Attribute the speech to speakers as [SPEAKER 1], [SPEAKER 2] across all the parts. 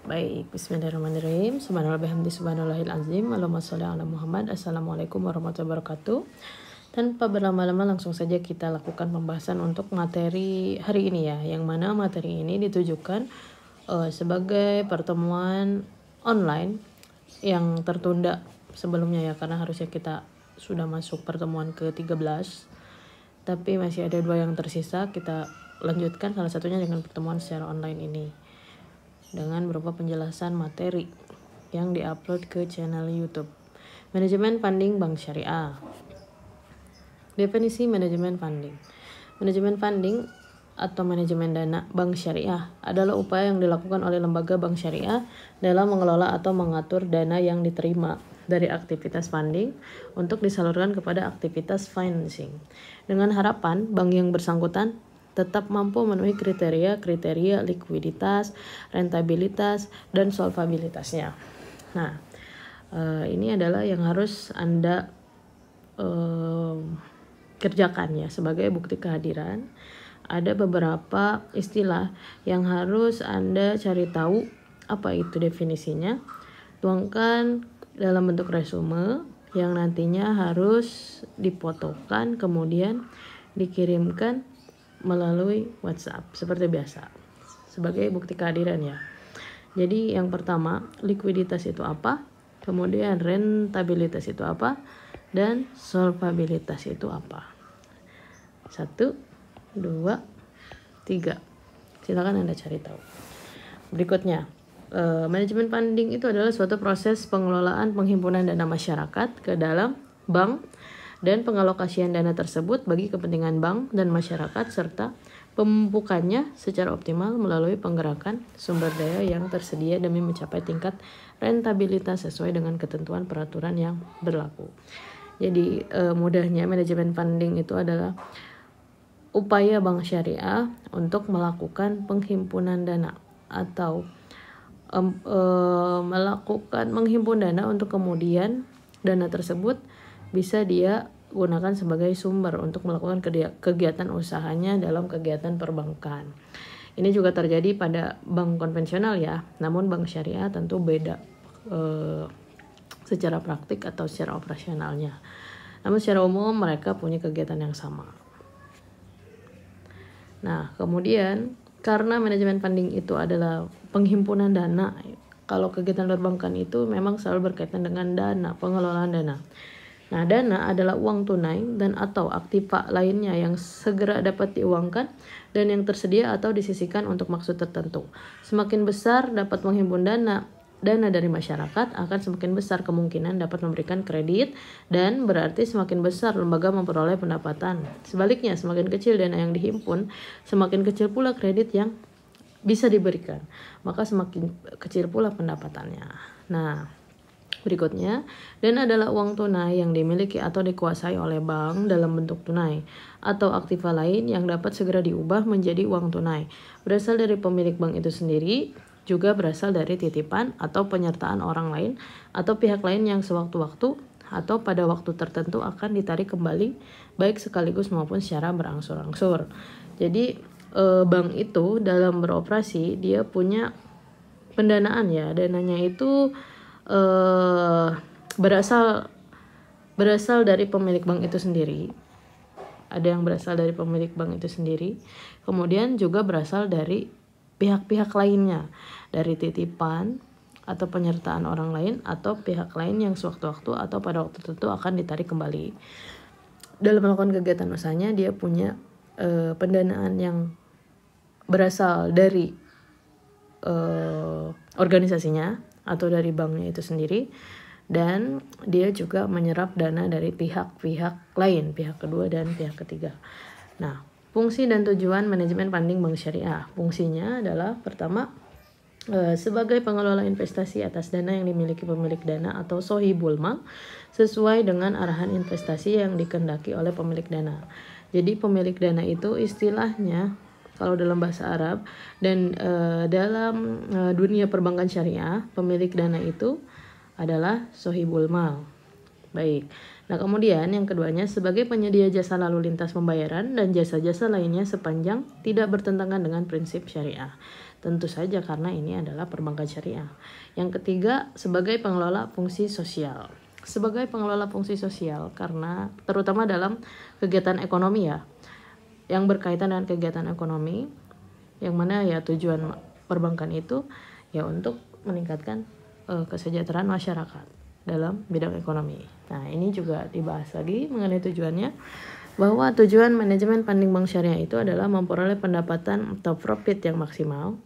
[SPEAKER 1] Baik, bismillahirrahmanirrahim. Subhanallah bihamdi subhanallahil azim. Allahumma sholli ala Muhammad. Assalamualaikum warahmatullahi wabarakatuh. Tanpa berlama-lama langsung saja kita lakukan pembahasan untuk materi hari ini ya. Yang mana materi ini ditujukan sebagai pertemuan online yang tertunda sebelumnya ya. Karena harusnya kita sudah masuk pertemuan ke-13. Tapi masih ada 2 yang tersisa. Kita lanjutkan salah satunya dengan pertemuan secara online ini, dengan berupa penjelasan materi yang diupload ke channel YouTube. Manajemen funding bank syariah. Definisi manajemen funding. Manajemen funding atau manajemen dana bank syariah adalah upaya yang dilakukan oleh lembaga bank syariah dalam mengelola atau mengatur dana yang diterima dari aktivitas funding untuk disalurkan kepada aktivitas financing, dengan harapan bank yang bersangkutan tetap mampu memenuhi kriteria likuiditas, rentabilitas, dan solvabilitasnya. Nah, ini adalah yang harus Anda kerjakan ya sebagai bukti kehadiran. Ada beberapa istilah yang harus Anda cari tahu apa itu definisinya. Tuangkan dalam bentuk resume yang nantinya harus difotokan kemudian dikirimkan melalui WhatsApp seperti biasa sebagai bukti kehadiran ya. Jadi yang pertama, likuiditas itu apa, kemudian rentabilitas itu apa, dan solvabilitas itu apa. 1, 2, 3. Silakan Anda cari tahu. Berikutnya, manajemen funding itu adalah suatu proses pengelolaan penghimpunan dana masyarakat ke dalam bank dan pengalokasian dana tersebut bagi kepentingan bank dan masyarakat serta pemupukannya secara optimal melalui penggerakan sumber daya yang tersedia demi mencapai tingkat rentabilitas sesuai dengan ketentuan peraturan yang berlaku. Jadi mudahnya manajemen funding itu adalah upaya bank syariah untuk melakukan penghimpunan dana atau melakukan menghimpun dana untuk kemudian dana tersebut bisa dia gunakan sebagai sumber untuk melakukan kegiatan usahanya dalam kegiatan perbankan. Ini juga terjadi pada bank konvensional ya, namun bank syariah tentu beda secara praktik atau secara operasionalnya. Namun secara umum mereka punya kegiatan yang sama. Nah, kemudian karena manajemen funding itu adalah penghimpunan dana, kalau kegiatan perbankan itu memang selalu berkaitan dengan dana, pengelolaan dana. Nah, dana adalah uang tunai dan atau aktiva lainnya yang segera dapat diuangkan dan yang tersedia atau disisihkan untuk maksud tertentu. Semakin besar dapat menghimpun dana dari masyarakat, akan semakin besar kemungkinan dapat memberikan kredit dan berarti semakin besar lembaga memperoleh pendapatan. Sebaliknya, semakin kecil dana yang dihimpun, semakin kecil pula kredit yang bisa diberikan. Maka semakin kecil pula pendapatannya. Nah, berikutnya, dana adalah uang tunai yang dimiliki atau dikuasai oleh bank dalam bentuk tunai atau aktiva lain yang dapat segera diubah menjadi uang tunai. Berasal dari pemilik bank itu sendiri, juga berasal dari titipan atau penyertaan orang lain atau pihak lain yang sewaktu-waktu atau pada waktu tertentu akan ditarik kembali baik sekaligus maupun secara berangsur-angsur. Jadi bank itu dalam beroperasi dia punya pendanaan ya, dananya itu berasal dari pemilik bank itu sendiri. Ada yang berasal dari pemilik bank itu sendiri, kemudian juga berasal dari pihak-pihak lainnya, dari titipan atau penyertaan orang lain atau pihak lain yang sewaktu-waktu atau pada waktu tertentu akan ditarik kembali. Dalam melakukan kegiatan usahanya dia punya pendanaan yang berasal dari organisasinya atau dari banknya itu sendiri, dan dia juga menyerap dana dari pihak-pihak lain, pihak kedua dan pihak ketiga. Nah, fungsi dan tujuan manajemen funding bank syariah. Fungsinya adalah pertama, sebagai pengelola investasi atas dana yang dimiliki pemilik dana atau sohibul mal sesuai dengan arahan investasi yang dikehendaki oleh pemilik dana. Jadi pemilik dana itu istilahnya kalau dalam bahasa Arab dan dalam dunia perbankan syariah, pemilik dana itu adalah sohibul mal. Baik. Nah, kemudian yang keduanya sebagai penyedia jasa lalu lintas pembayaran dan jasa-jasa lainnya sepanjang tidak bertentangan dengan prinsip syariah. Tentu saja karena ini adalah perbankan syariah. Yang ketiga, sebagai pengelola fungsi sosial. Sebagai pengelola fungsi sosial karena terutama dalam kegiatan ekonomi ya, yang berkaitan dengan kegiatan ekonomi, yang mana ya tujuan perbankan itu ya untuk meningkatkan kesejahteraan masyarakat dalam bidang ekonomi. Nah, ini juga dibahas lagi mengenai tujuannya, bahwa tujuan manajemen funding bank syariah itu adalah memperoleh pendapatan atau profit yang maksimal,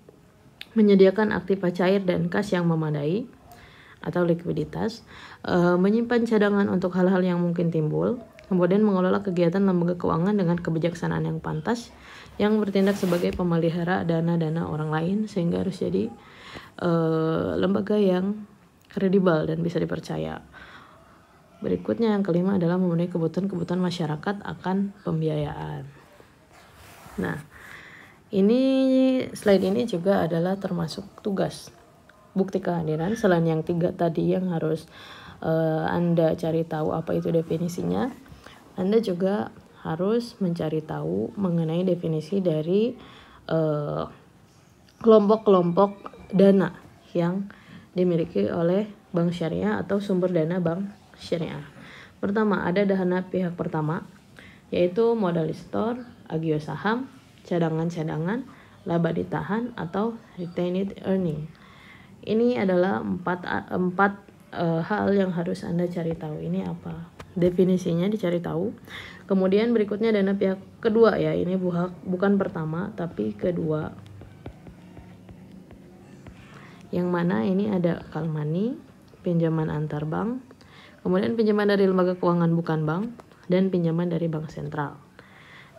[SPEAKER 1] menyediakan aktiva cair dan kas yang memadai atau likuiditas, menyimpan cadangan untuk hal-hal yang mungkin timbul, kemudian mengelola kegiatan lembaga keuangan dengan kebijaksanaan yang pantas, yang bertindak sebagai pemelihara dana-dana orang lain, sehingga harus jadi lembaga yang kredibel dan bisa dipercaya. Berikutnya yang kelima adalah memenuhi kebutuhan masyarakat akan pembiayaan. Nah, slide ini juga adalah termasuk tugas bukti kehadiran. Selain yang 3 tadi yang harus Anda cari tahu apa itu definisinya, Anda juga harus mencari tahu mengenai definisi dari kelompok-kelompok dana yang dimiliki oleh bank syariah atau sumber dana bank syariah. Pertama, ada dana pihak pertama, yaitu modal store, agio saham, cadangan-cadangan, laba ditahan atau retained earning. Ini adalah empat hal yang harus Anda cari tahu. Ini apa? Definisinya dicari tahu. Kemudian berikutnya dana pihak kedua ya. Ini bukan pertama tapi kedua. Yang mana ini ada call money, pinjaman antar bank, kemudian pinjaman dari lembaga keuangan bukan bank, dan pinjaman dari bank sentral.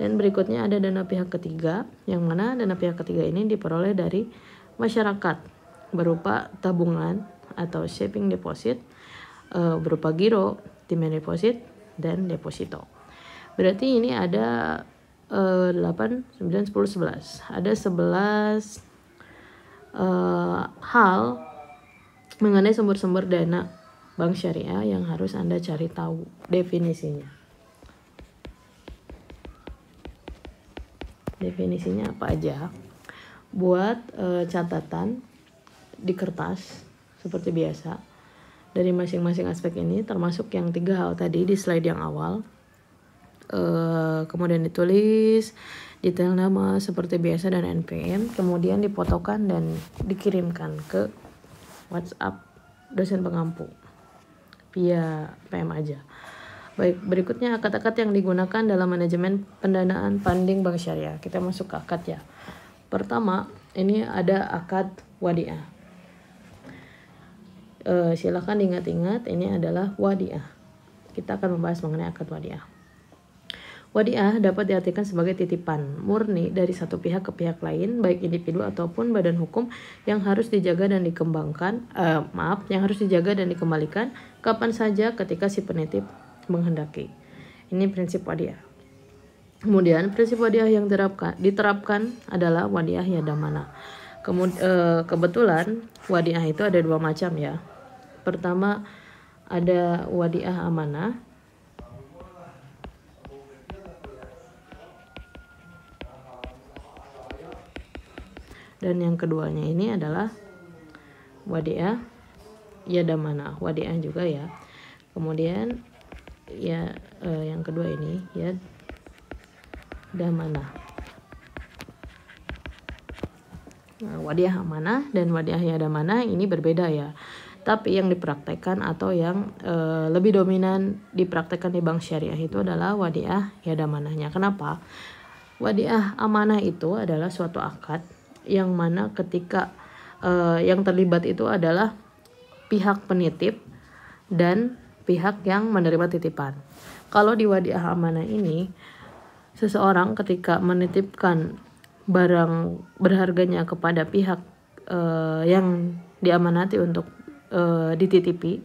[SPEAKER 1] Dan berikutnya ada dana pihak ketiga, yang mana dana pihak ketiga ini diperoleh dari masyarakat berupa tabungan atau saving deposit, berupa giro, demand deposit, dan deposito. Berarti ini ada 8, 9, 10, 11. Ada 11 hal mengenai sumber-sumber dana bank syariah yang harus Anda cari tahu definisinya. Definisinya apa aja? Buat catatan di kertas seperti biasa dari masing-masing aspek ini, termasuk yang 3 hal tadi di slide yang awal. Kemudian ditulis detail nama seperti biasa dan NPM, kemudian difotokan dan dikirimkan ke WhatsApp dosen pengampu via PM aja. Baik, berikutnya akad-akad yang digunakan dalam manajemen pendanaan funding bank syariah. Kita masuk ke akad ya. Pertama, ini ada akad wadiah. Silakan diingat-ingat, ini adalah wadiah. Kita akan membahas mengenai akad wadiah. Wadiah dapat diartikan sebagai titipan murni dari satu pihak ke pihak lain, baik individu ataupun badan hukum, yang harus dijaga dan yang harus dijaga dan dikembalikan kapan saja ketika si penitip menghendaki. Ini prinsip wadiah. Kemudian prinsip wadiah yang diterapkan adalah wadiah yadamana. Kebetulan wadiah itu ada 2 macam ya. Pertama ada wadiah amanah. Dan yang keduanya ini adalah wadiah yadamana, wadiah juga ya. Kemudian ya yang kedua ini ya damana. Nah, wadiah amanah dan wadiah yadamana ini berbeda ya. Tapi yang dipraktekkan atau yang lebih dominan dipraktekkan di bank syariah itu adalah wadiah yadamanahnya. Kenapa? Wadiah amanah itu adalah suatu akad yang mana ketika yang terlibat itu adalah pihak penitip dan pihak yang menerima titipan. Kalau di wadiah amanah ini, seseorang ketika menitipkan barang berharganya kepada pihak yang diamanati untuk dititipi,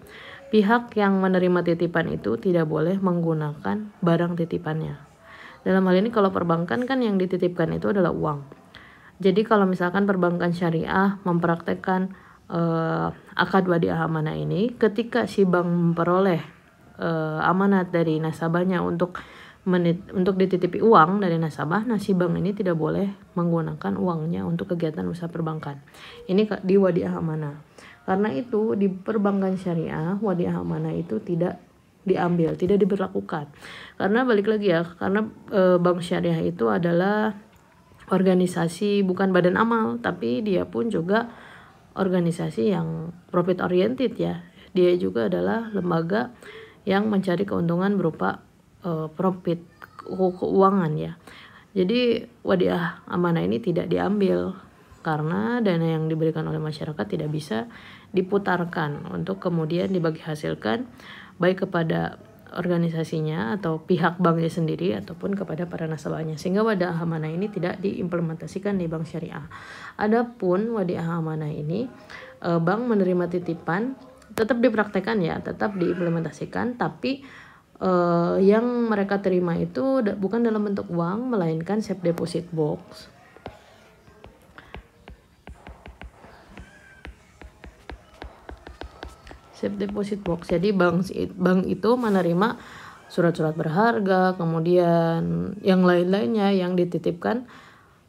[SPEAKER 1] pihak yang menerima titipan itu tidak boleh menggunakan barang titipannya. Dalam hal ini kalau perbankan kan yang dititipkan itu adalah uang. Jadi kalau misalkan perbankan syariah mempraktekkan akad wadiah amanah ini, ketika si bank memperoleh amanat dari nasabahnya untuk untuk dititipi uang dari nasabah, nah si bank ini tidak boleh menggunakan uangnya untuk kegiatan usaha perbankan. Ini di wadiah amanah. Karena itu di perbankan syariah wadiah amanah itu tidak diambil, tidak diberlakukan. Karena balik lagi ya, karena bank syariah itu adalah organisasi, bukan badan amal, tapi dia pun juga organisasi yang profit oriented ya. Dia juga adalah lembaga yang mencari keuntungan berupa profit keuangan ya. Jadi wadiah amanah ini tidak diambil karena dana yang diberikan oleh masyarakat tidak bisa diputarkan untuk kemudian dibagi hasilkan baik kepada organisasinya atau pihak banknya sendiri ataupun kepada para nasabahnya, sehingga wadiah amanah ini tidak diimplementasikan di bank syariah. Adapun wadiah amanah ini bank menerima titipan tetap dipraktekkan ya, tetap diimplementasikan, tapi yang mereka terima itu bukan dalam bentuk uang melainkan safe deposit box. Safe deposit box. Jadi bank itu menerima surat-surat berharga, kemudian yang lain-lainnya yang dititipkan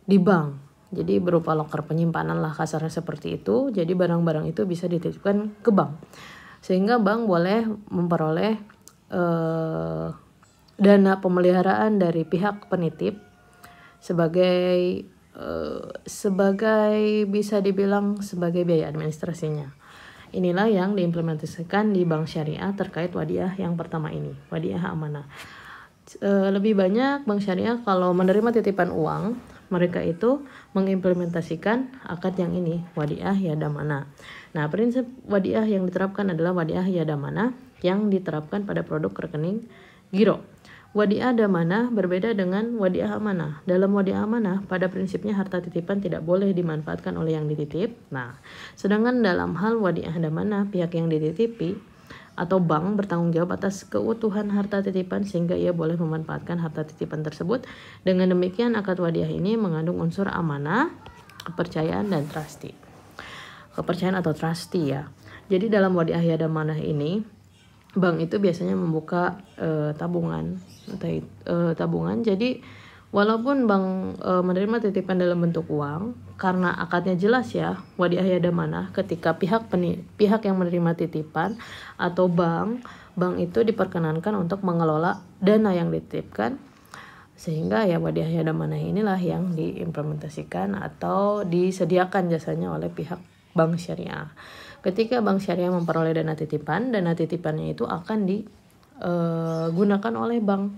[SPEAKER 1] di bank. Jadi berupa loker penyimpanan lah kasarnya seperti itu. Jadi barang-barang itu bisa dititipkan ke bank. Sehingga bank boleh memperoleh dana pemeliharaan dari pihak penitip sebagai bisa dibilang sebagai biaya administrasinya. Inilah yang diimplementasikan di bank syariah terkait wadiah yang pertama ini, wadiah amanah. Lebih banyak bank syariah kalau menerima titipan uang, mereka itu mengimplementasikan akad yang ini, wadiah yadamana. Nah, prinsip wadiah yang diterapkan adalah wadiah yadamana yang diterapkan pada produk rekening giro. Wadiah damana berbeda dengan wadiah amanah. Dalam wadiah amanah, pada prinsipnya harta titipan tidak boleh dimanfaatkan oleh yang dititip. Nah, sedangkan dalam hal wadiah damana, pihak yang dititipi atau bank bertanggung jawab atas keutuhan harta titipan sehingga ia boleh memanfaatkan harta titipan tersebut. Dengan demikian, akad wadiah ini mengandung unsur amanah, kepercayaan, dan trustee. Kepercayaan atau trustee ya. Jadi dalam wadiah yadamanah ini, bank itu biasanya membuka tabungan. Jadi walaupun bank menerima titipan dalam bentuk uang, karena akadnya jelas ya, wadiah yadamanah ketika pihak yang menerima titipan atau bank itu diperkenankan untuk mengelola dana yang dititipkan, sehingga ya wadiah yadamanah inilah yang diimplementasikan atau disediakan jasanya oleh pihak bank syariah. Ketika bank syariah memperoleh dana titipannya itu akan digunakan oleh bank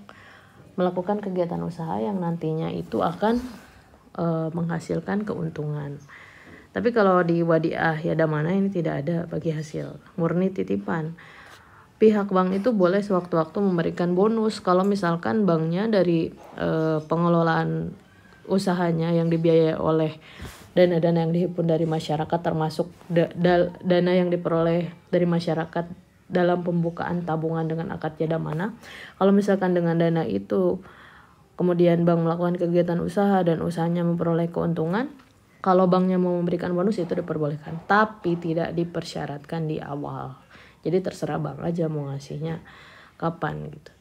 [SPEAKER 1] melakukan kegiatan usaha yang nantinya itu akan menghasilkan keuntungan. Tapi kalau di wadiah yadamanah ini tidak ada bagi hasil, murni titipan. Pihak bank itu boleh sewaktu-waktu memberikan bonus kalau misalkan banknya dari pengelolaan usahanya yang dibiayai oleh dana-dana yang dihimpun dari masyarakat, termasuk dana yang diperoleh dari masyarakat dalam pembukaan tabungan dengan akad yadamanah. Kalau misalkan dengan dana itu kemudian bank melakukan kegiatan usaha dan usahanya memperoleh keuntungan, kalau banknya mau memberikan bonus itu diperbolehkan, tapi tidak dipersyaratkan di awal. Jadi terserah bank aja mau ngasihnya kapan gitu.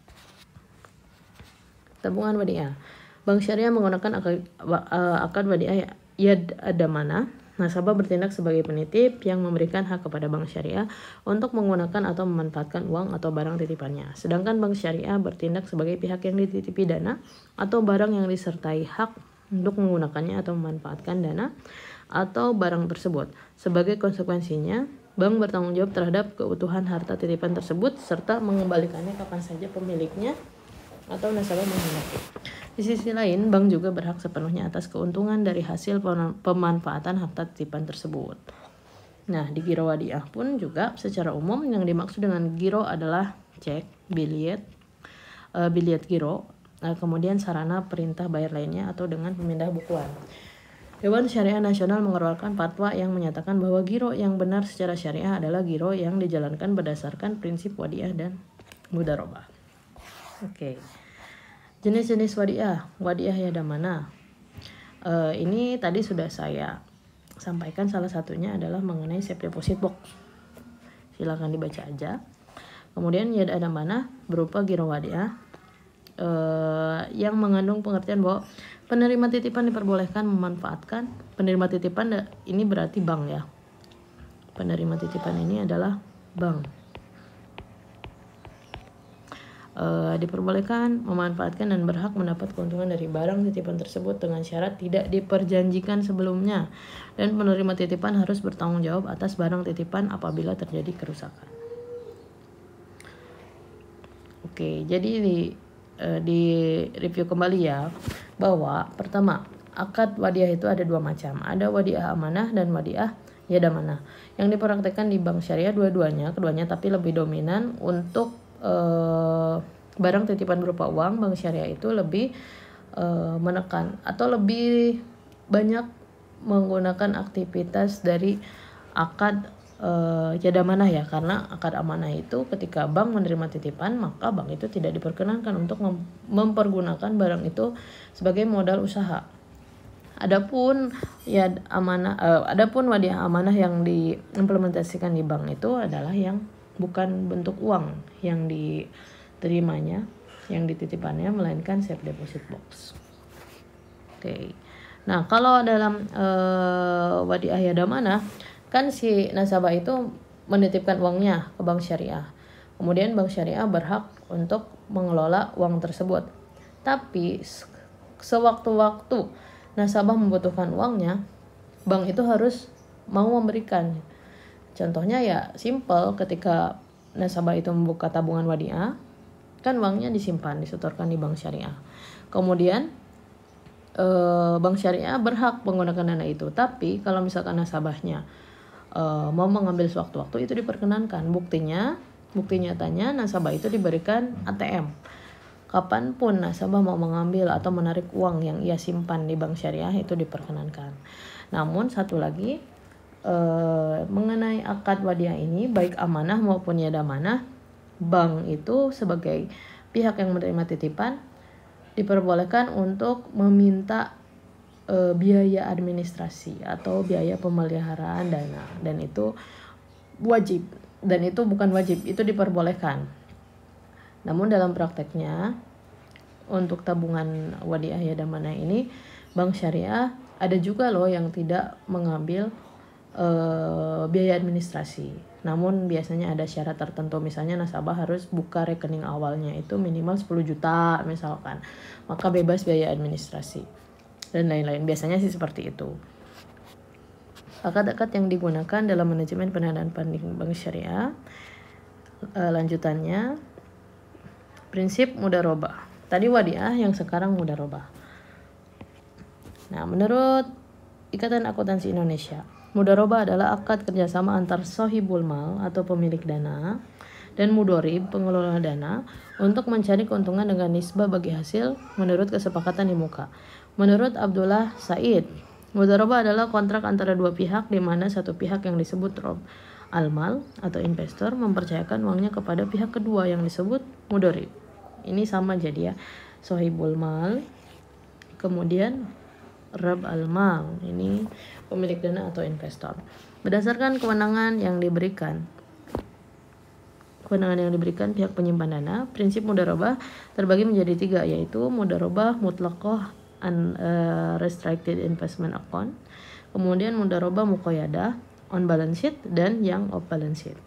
[SPEAKER 1] Tabungan wadiah. Bank syariah menggunakan akad wadiah yadamana. Nasabah bertindak sebagai penitip yang memberikan hak kepada bank syariah untuk menggunakan atau memanfaatkan uang atau barang titipannya. Sedangkan bank syariah bertindak sebagai pihak yang dititipi dana atau barang yang disertai hak untuk menggunakannya atau memanfaatkan dana atau barang tersebut. Sebagai konsekuensinya, bank bertanggung jawab terhadap keutuhan harta titipan tersebut serta mengembalikannya kapan saja pemiliknya atau nasabah menghendaki. Di sisi lain, bank juga berhak sepenuhnya atas keuntungan dari hasil pemanfaatan harta titipan tersebut. Nah, di giro wadiah pun juga secara umum yang dimaksud dengan giro adalah cek, biliet giro, kemudian sarana perintah bayar lainnya atau dengan pemindah bukuan. Dewan Syariah Nasional mengeluarkan fatwa yang menyatakan bahwa giro yang benar secara syariah adalah giro yang dijalankan berdasarkan prinsip wadiah dan mudharabah. Oke. Jenis-jenis wadiah yadamana. Ini tadi sudah saya sampaikan, salah satunya adalah mengenai safe deposit box. Silakan dibaca aja. Kemudian yadamana berupa giro wadiah yang mengandung pengertian bahwa penerima titipan diperbolehkan memanfaatkan. Penerima titipan ini berarti bank ya. Penerima titipan ini adalah bank. Diperbolehkan memanfaatkan dan berhak mendapat keuntungan dari barang titipan tersebut dengan syarat tidak diperjanjikan sebelumnya, dan penerima titipan harus bertanggung jawab atas barang titipan apabila terjadi kerusakan. Oke, jadi di review kembali ya, bahwa pertama, akad wadiah itu ada dua macam, ada wadiah amanah dan wadiah yadamanah. Yang dipraktekkan di bank syariah keduanya tapi lebih dominan untuk barang titipan berupa uang. Bank syariah itu lebih menekan atau lebih banyak menggunakan aktivitas dari akad yadamanah ya, karena akad amanah itu ketika bank menerima titipan, maka bank itu tidak diperkenankan untuk mempergunakan barang itu sebagai modal usaha. Adapun wadiah amanah yang diimplementasikan di bank itu adalah yang bukan bentuk uang yang diterimanya, yang dititipannya, melainkan safe deposit box. Oke. Nah, kalau dalam wadiah yadamanah kan si nasabah itu menitipkan uangnya ke bank syariah. Kemudian bank syariah berhak untuk mengelola uang tersebut. Tapi sewaktu-waktu nasabah membutuhkan uangnya, bank itu harus mau memberikan. Contohnya ya simple, ketika nasabah itu membuka tabungan wadiah, kan uangnya disimpan, disetorkan di bank syariah. Kemudian bank syariah berhak menggunakan dana itu. Tapi kalau misalkan nasabahnya mau mengambil sewaktu-waktu, itu diperkenankan. Bukti nyatanya nasabah itu diberikan ATM. Kapanpun nasabah mau mengambil atau menarik uang yang ia simpan di bank syariah, itu diperkenankan. Namun satu lagi, mengenai akad wadiah ini, baik amanah maupun yadamanah, bank itu sebagai pihak yang menerima titipan diperbolehkan untuk meminta biaya administrasi atau biaya pemeliharaan dana, dan itu wajib, dan itu bukan wajib, itu diperbolehkan. Namun dalam prakteknya untuk tabungan wadiah yadamanah ini, bank syariah ada juga loh yang tidak mengambil biaya administrasi. Namun biasanya ada syarat tertentu, misalnya nasabah harus buka rekening awalnya itu minimal 10 juta misalkan, maka bebas biaya administrasi dan lain-lain. Biasanya sih seperti itu. Akad-akad yang digunakan dalam manajemen pendanaan funding bank syariah, lanjutannya prinsip mudharabah. Tadi wadiah, yang sekarang mudharabah. Nah, menurut Ikatan Akuntansi Indonesia, mudharabah adalah akad kerjasama antar sohibul mal atau pemilik dana dan mudharib pengelola dana untuk mencari keuntungan dengan nisbah bagi hasil menurut kesepakatan di muka. Menurut Abdullah Said, mudharabah adalah kontrak antara dua pihak di mana satu pihak yang disebut rob al-mal atau investor mempercayakan uangnya kepada pihak kedua yang disebut mudharib. Ini sama jadi ya, sohibul mal, kemudian rob al-mal, ini pemilik dana atau investor. Berdasarkan kewenangan yang diberikan pihak penyimpan dana, prinsip mudharabah terbagi menjadi 3, yaitu mudharabah mutlaqah restricted investment account, kemudian mudharabah muqayyadah on balance sheet, dan yang off balance sheet.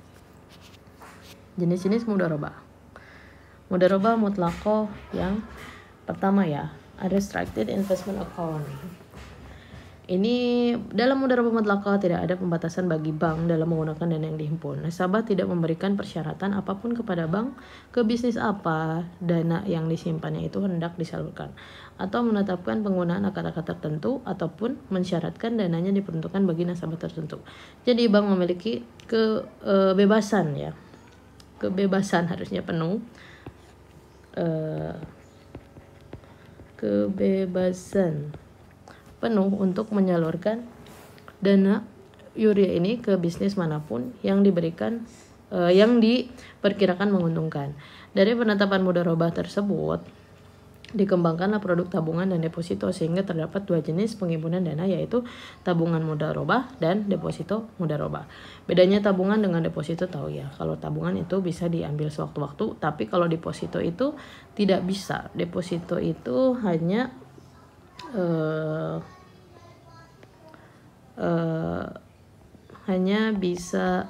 [SPEAKER 1] Jenis-jenis mudharabah. Mudharabah mutlaqah yang pertama ya, restricted investment account. Ini dalam mudharabah mutlaqah tidak ada pembatasan bagi bank dalam menggunakan dana yang dihimpun. Nasabah tidak memberikan persyaratan apapun kepada bank ke bisnis apa dana yang disimpannya itu hendak disalurkan, atau menetapkan penggunaan akad-akad tertentu ataupun mensyaratkan dananya diperuntukkan bagi nasabah tertentu. Jadi bank memiliki kebebasan ya, kebebasan harusnya penuh, kebebasan penuh untuk menyalurkan dana yuria ini ke bisnis manapun yang diberikan yang diperkirakan menguntungkan. Dari penetapan mudharabah tersebut, Dikembangkanlah produk tabungan dan deposito sehingga terdapat dua jenis penghimpunan dana, yaitu tabungan mudharabah dan deposito mudharabah. Bedanya tabungan dengan deposito tahu ya, kalau tabungan itu bisa diambil sewaktu-waktu, tapi kalau deposito itu tidak bisa. Deposito itu hanya bisa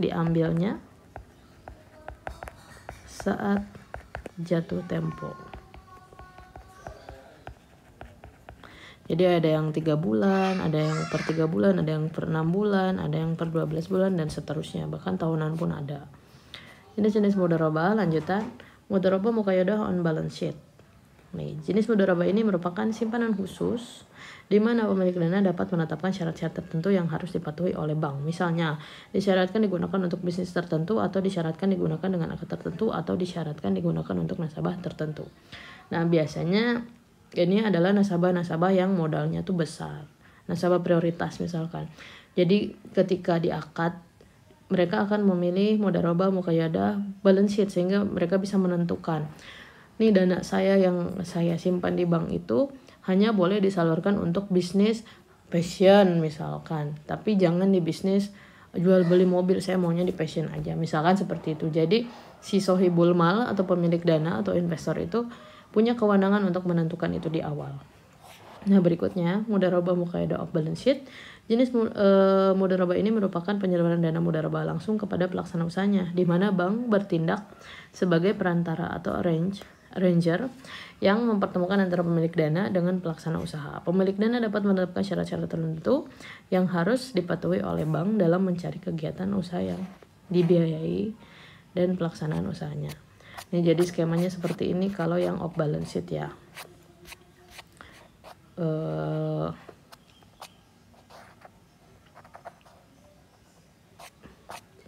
[SPEAKER 1] diambilnya saat jatuh tempo. Jadi ada yang 3 bulan, ada yang per 3 bulan, ada yang per 6 bulan, ada yang per 12 bulan, dan seterusnya. Bahkan tahunan pun ada. Ini jenis mudharabah. Lanjutan, mudharabah muqayyadah on balance sheet. Nih, jenis mudharabah ini merupakan simpanan khusus di mana pemilik dana dapat menetapkan syarat-syarat tertentu yang harus dipatuhi oleh bank. Misalnya, disyaratkan digunakan untuk bisnis tertentu, atau disyaratkan digunakan dengan akad tertentu, atau disyaratkan digunakan untuk nasabah tertentu. Nah, biasanya ini adalah nasabah-nasabah yang modalnya tuh besar, nasabah prioritas misalkan. Jadi ketika di akad, mereka akan memilih mudharabah muqayyadah balance sheet sehingga mereka bisa menentukan, nih dana saya yang saya simpan di bank itu hanya boleh disalurkan untuk bisnis passion misalkan, tapi jangan di bisnis jual beli mobil, saya maunya di passion aja misalkan seperti itu. Jadi si sohibul mal atau pemilik dana atau investor itu punya kewenangan untuk menentukan itu di awal. Nah, berikutnya mudharabah muqayyadah off balance sheet. Jenis mudharabah ini merupakan penyaluran dana mudharabah langsung kepada pelaksana usahanya, di mana bank bertindak sebagai perantara atau arranger yang mempertemukan antara pemilik dana dengan pelaksana usaha. Pemilik dana dapat menetapkan syarat-syarat tertentu yang harus dipatuhi oleh bank dalam mencari kegiatan usaha yang dibiayai dan pelaksanaan usahanya. Ini jadi skemanya seperti ini kalau yang off balance sheet ya.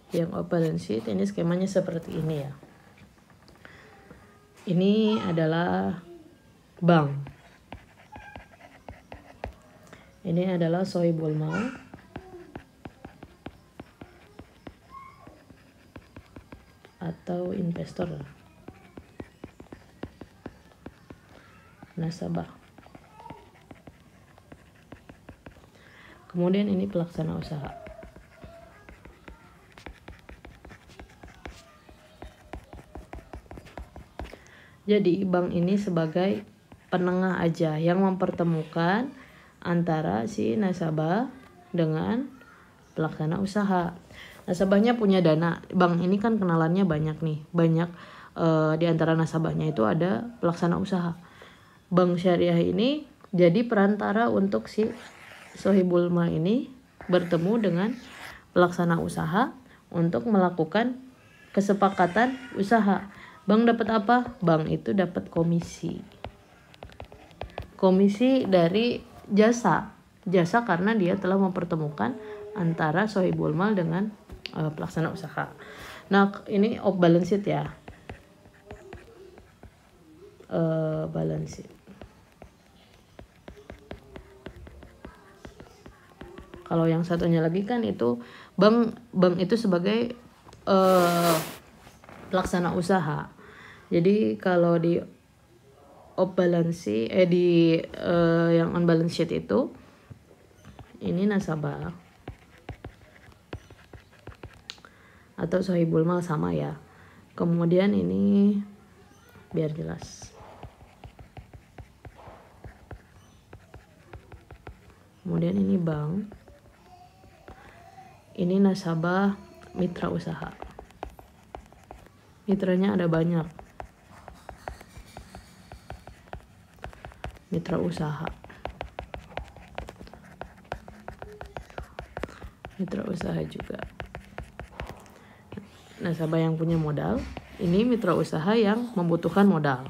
[SPEAKER 1] Yang off balance sheet ini skemanya seperti ini ya. Ini adalah bank. Ini adalah sohibul mal. Atau investor. Nasabah. Kemudian ini pelaksana usaha. Jadi bank ini sebagai penengah aja yang mempertemukan antara si nasabah dengan pelaksana usaha. Nasabahnya punya dana, bank ini kan kenalannya banyak nih, banyak di antara nasabahnya itu ada pelaksana usaha. Bank syariah ini jadi perantara untuk si sohibul mal ini bertemu dengan pelaksana usaha untuk melakukan kesepakatan usaha. Bank dapat apa? Bank itu dapat komisi. Komisi dari jasa karena dia telah mempertemukan antara sohibul mal dengan pelaksana usaha. Nah, ini off balance sheet ya. Balance sheet. Kalau yang satunya lagi kan itu bank itu sebagai pelaksana usaha. Jadi kalau di off balance sheet, yang on balance sheet itu ini nasabah atau sohibul mal sama ya. Kemudian ini biar jelas. Kemudian ini bank. Ini nasabah mitra usaha. Mitranya ada banyak. Mitra usaha. Mitra usaha juga. Nasabah yang punya modal. Ini mitra usaha yang membutuhkan modal.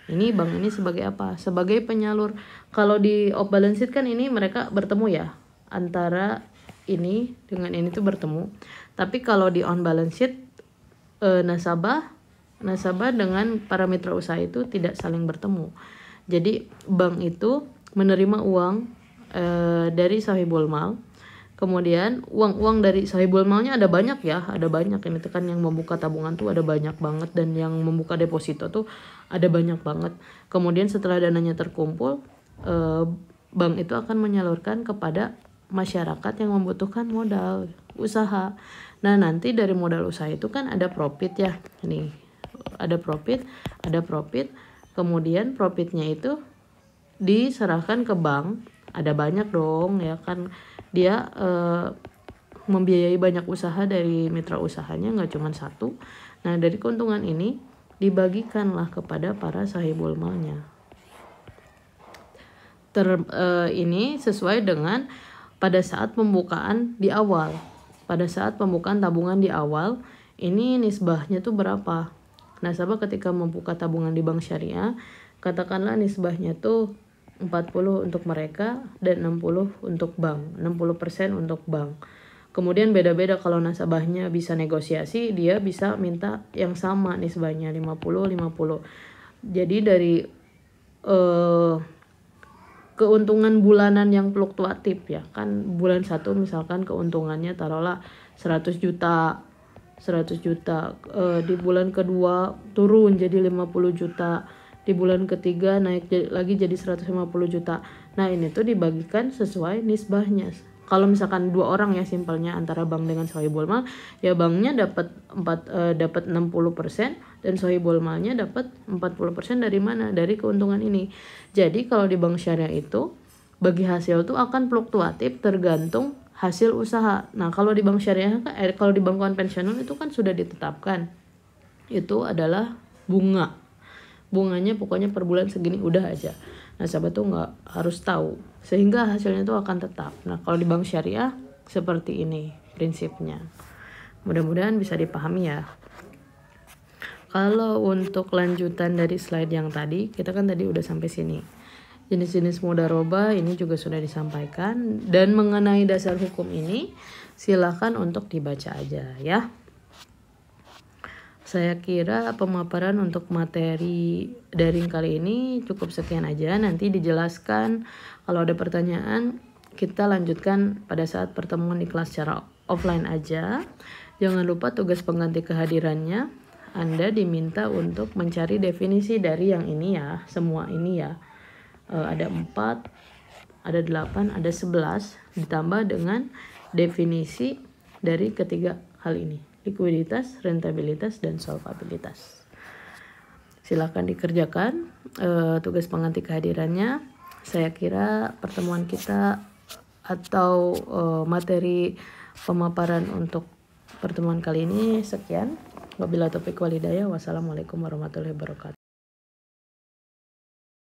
[SPEAKER 1] Ini bank ini sebagai apa? Sebagai penyalur. Kalau di off balance sheet kan ini mereka bertemu ya. Antara ini dengan ini tuh bertemu. Tapi kalau di on balance sheet nasabah dengan para mitra usaha itu tidak saling bertemu. Jadi bank itu menerima uang dari sohibul mal, Kemudian uang dari sahibul malnya ada banyak ya, ada banyak. Ini tuh kan yang membuka tabungan tuh ada banyak banget, dan yang membuka deposito tuh ada banyak banget. Kemudian setelah dananya terkumpul, bank itu akan menyalurkan kepada masyarakat yang membutuhkan modal usaha. Nah, nanti dari modal usaha itu kan ada profit ya. Nih, ada profit. Kemudian profitnya itu diserahkan ke bank. Ada banyak dong ya kan, dia membiayai banyak usaha dari mitra usahanya, nggak cuma satu. Nah, dari keuntungan ini dibagikanlah kepada para sahibul malnya. Ini sesuai dengan pada saat pembukaan di awal. Pada saat pembukaan tabungan di awal, ini nisbahnya tuh berapa? Nasabah ketika membuka tabungan di bank syariah, katakanlah nisbahnya tuh 40 untuk mereka dan 60 untuk bank, 60% untuk bank. Kemudian beda-beda, kalau nasabahnya bisa negosiasi, dia bisa minta yang sama nisbahnya 50-50. Jadi dari keuntungan bulanan yang fluktuatif ya kan, bulan 1 misalkan keuntungannya taruhlah 100 juta, di bulan kedua turun jadi 50 juta, di bulan ketiga naik lagi jadi 150 juta. Nah, ini tuh dibagikan sesuai nisbahnya. Kalau misalkan 2 orang ya simpelnya antara bank dengan sahibul mal, ya banknya dapat 60% dan sahibul malnya dapat 40% dari mana? Dari keuntungan ini. Jadi kalau di bank syariah itu bagi hasil tuh akan fluktuatif tergantung hasil usaha. Nah, kalau di bank syariah kalau di bank konvensional itu kan sudah ditetapkan. Itu adalah bunga. Bunganya pokoknya per bulan segini udah aja. Nasabah tuh nggak harus tahu, sehingga hasilnya tuh akan tetap. Nah, kalau di bank syariah seperti ini prinsipnya. Mudah-mudahan bisa dipahami ya. Kalau untuk lanjutan dari slide yang tadi, kita kan tadi udah sampai sini. Jenis-jenis mudharabah ini juga sudah disampaikan, dan mengenai dasar hukum ini silakan untuk dibaca aja ya. Saya kira pemaparan untuk materi daring kali ini cukup sekian aja. Nanti dijelaskan, kalau ada pertanyaan kita lanjutkan pada saat pertemuan di kelas secara offline aja. Jangan lupa tugas pengganti kehadirannya, Anda diminta untuk mencari definisi dari yang ini ya, semua ini ya. Ada 4, ada 8, ada 11 ditambah dengan definisi dari ketiga hal ini: likuiditas, rentabilitas, dan solvabilitas. Silakan dikerjakan tugas pengganti kehadirannya. Saya kira pertemuan kita atau materi pemaparan untuk pertemuan kali ini sekian. Wabillahi taufiq wal hidayah. Wassalamualaikum warahmatullahi wabarakatuh.